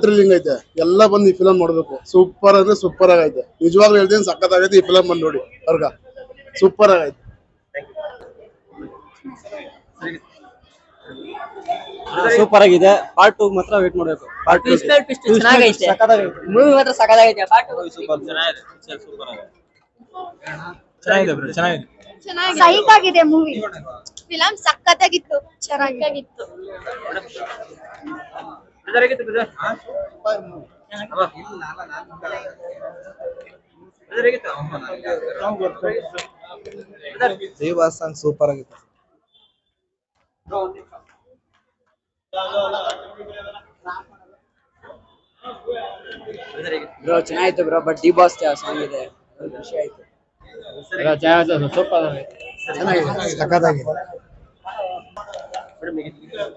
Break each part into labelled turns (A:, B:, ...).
A: Thrilling ಐತೆ. ಎಲ್ಲ ಬಂದು ಈ ಫಿಲಮ್ ನೋಡ್ಬೇಕು. ಸೂಪರ್ ಅಂದ್ರೆ ಸೂಪರ್ ಆಗೈತೆ. ನಿಜವಾಗ್ಲೂ ಹೇಳ್ತೀನಿ, ಸಖತ್ತಾಗೈತೆ ಈ ಫಿಲಮ್ ಬಂದು ನೋಡಿ. ಅವ್ರಗ ಸೂಪರ್ ಆಗೈತೆ.
B: ಸೂಪರ್ ಆಗಿದೆ. ಪಾರ್ಟ್ 2 ಮಾತ್ರ ವೇಟ್ ಮಾಡಬೇಕು. ಪಾರ್ಟ್ 2
C: ಚೆನ್ನಾಗೈತೆ. ಮೂವಿ ಮಾತ್ರ ಸಖತ್ತಾಗೈತೆ. ಪಾರ್ಟ್ 2
B: ಸೂಪರ್ ಚೆನ್ನಾಗಿದೆ. ಸೂಪರ್ ಆಗಿದೆ. ಚೆನ್ನಾಗಿದೆ ಬ್ರೋ, ಚೆನ್ನಾಗಿದೆ.
D: ಸೈಕ್ ಆಗಿದೆ ಮೂವಿ. ಫಿಲಂ ಸಖತ್ತಾಗಿತ್ತು, ಚೆನ್ನಾಗಿತ್ತು.
B: ದೇವಾ ಸಾಂಗ್ ಸೂಪರ್ ಆಗಿತ್ತು.
C: ಬ್ರೋ ಚೆನ್ನಾಗಿತ್ತು bro. But D boss song ಇದೆ, ಖುಷಿ ಆಯ್ತು.
B: ಸೂಪರ್
A: ಚೆನ್ನಾಗಿದೆ, ಸಖತ್ತಾಗಿದೆ.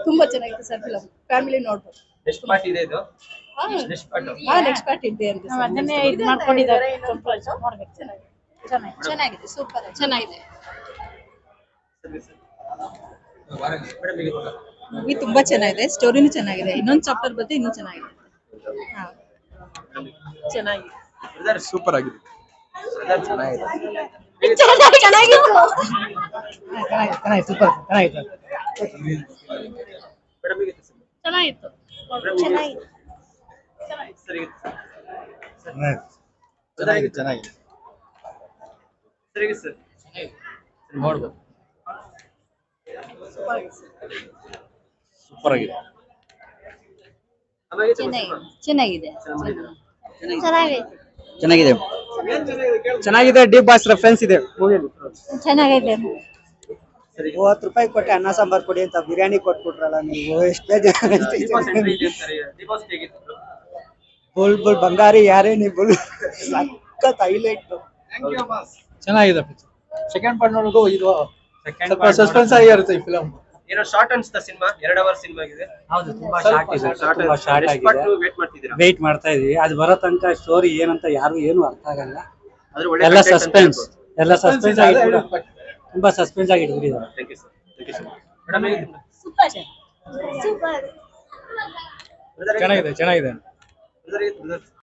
D: ತುಂಬಾ ಚೆನ್ನಾಗಿತ್ತು ಸರ್ ಫಿಲಂ. ಫ್ಯಾಮಿಲಿ ನೋಡ್ಬೋದು.
E: ನೆಕ್ಸ್ಟ್ ಪಾರ್ಟ್ ಇದೆ ಇದು. ನೆಕ್ಸ್ಟ್ ಪಾರ್ಟ್
D: ನೆಕ್ಸ್ಟ್ ಪಾರ್ಟ್ ಇದೆ ಅಂತ
F: ಅದನ್ನೇ ಇದು ಮಾಡ್ಕೊಂಡಿದ್ದಾರೆ. ನೋಡ್ಬೇಕು.
D: ಚೆನ್ನಾಗಿದೆ, ಸೂಪರ್ ಚೆನ್ನಾಗಿದೆ. ಮೂವಿ ತುಂಬಾ ಚೆನ್ನಾಗಿದೆ. ಸ್ಟೋರಿನೂ ಚೆನ್ನಾಗಿದೆ. ಇನ್ನೊಂದು ಚಾಪ್ಟರ್ ಬಂದ್ರೆ ಇನ್ನೂ ಚೆನ್ನಾಗಿದೆ.
F: ಚೆನ್ನಾಗಿದೆ.
B: ಸೂಪರ್ ಆಗಿದೆ.
D: ಚೆನ್ನಾಗಿತ್ತು.
B: ಸೂಪರ್ ಚೆನ್ನಾಗಿತ್ತು.
F: ಚೆನ್ನಾಗಿತ್ತು.
B: ಚೆನ್ನಾಗಿದೆ. ನೋಡ್ಬೋದು. ಸೂಪರ್ ಆಗಿದೆ.
D: ಚೆನ್ನಾಗಿದೆ.
C: ಚೆನ್ನಾಗಿದೆ. ಚೆನ್ನಾಗಿದೆ. ಡಿ ಬಾಸ್ ರೆಫರೆನ್ಸ್ ಇದೆ ಮೂವಿಯಲ್ಲಿ.
D: ಚೆನ್ನಾಗಿದೆ.
C: 30 ರೂಪಾಯಿ ಕೊಟ್ಟು ಅನ್ನ ಸಾಂಬಾರ್ ಕೊಡಿ ಅಂತ ಬಿರಿಯಾನಿ ಕೊಟ್ಬಿಟ್ರಲ್ಲ ನೀವು. ಎಷ್ಟೇ ಬುಲ್ ಬುಲ್ ಬಂಗಾರಿ ಯಾರೇ ನೀವು. ಸಖತ್ ಹೈಲೈಟ್.
B: ಚೆನ್ನಾಗಿದೆ. ಸೆಕೆಂಡ್ ಪಾರ್ಟ್ ನೋಡೋದು ಇದು ಸ್ವಲ್ಪ ಸಸ್ಪೆನ್ಸ್ ಆಗಿರುತ್ತೆ ಈ ಫಿಲಂ.
E: ಏನೋ ಶಾರ್ಟ್ ಅನ್ಸ್ತಾ ಸಿನಿಮಾ. 2 ಅವರ್ ಸಿನಿಮಾ ಆಗಿದೆ.
C: ಹೌದು, ತುಂಬಾ ಶಾರ್ಟ್ ಇದೆ. ತುಂಬಾ ಶಾರ್ಟ್
E: ನೆಕ್ಸ್ಟ್ ಪಾರ್ಟ್
C: ಆಗಿದೆ.
E: ವೇಟ್ ಮಾಡ್ತಿದ್ದೀರಾ?
C: ವೇಟ್ ಮಾಡ್ತಾ ಇದೀವಿ. ಅದು ಬರೋ ತನಕ ಸ್ಟೋರಿ ಏನಂತ ಯಾರು ಏನು ಅರ್ಥ ಆಗಲ್ಲ.
E: ಆದ್ರೆ ಒಳ್ಳೆ
C: ಎಲ್ಲ
E: content ಅಂತ
C: ಸಸ್ಪೆನ್ಸ್,
E: ಹೇಳ್ಬೋದು.
C: ಎಲ್ಲ ಸಸ್ಪೆನ್ಸ್ ಆಗಿ ತುಂಬಾ ಸಸ್ಪೆನ್ಸ್ ಆಗಿ ಇಟ್ಬಿಟ್ಟಿದ್ದಾರೆ.
E: Thank you sir. Thank you sir. Madam ಹೇಗಿತ್ತು?
D: ಸೂಪರ್.
E: Brother ಹೇಗಿತ್ತು?
B: ಚೆನ್ನಾಗಿದೆ.
E: Brother ಹೇಗಿತ್ತು? Brother?